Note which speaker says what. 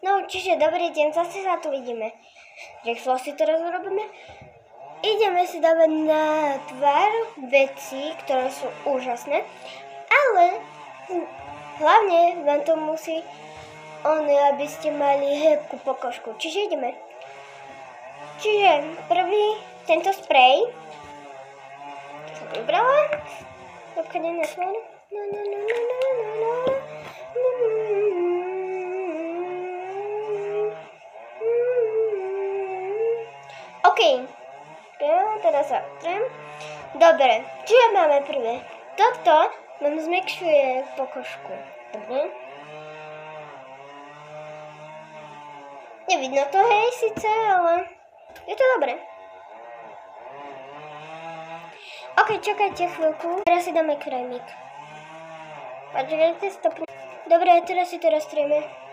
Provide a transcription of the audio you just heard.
Speaker 1: No, čiže dobrý deň, zase sa tu vidíme. Rýchlo si teraz urobíme. Ideme si dávať na tvár veci, ktoré sú úžasné, ale hlavne vám to musí aby ste mali hebkú pokožku. Čiže ideme. Čiže prvý tento sprej. To som vybrala. Obchádne na tvár. OK. Teraz sa trem. Dobre. Čiže máme prvé. Toto nám zmekšuje pokožku. Dobre. Nevidno to, hej, síce, ale je to dobré. OK, čakajte chvíľku. Teraz si dáme krémik. Počkajte, stopne. Dobre, teraz si to roztrieme.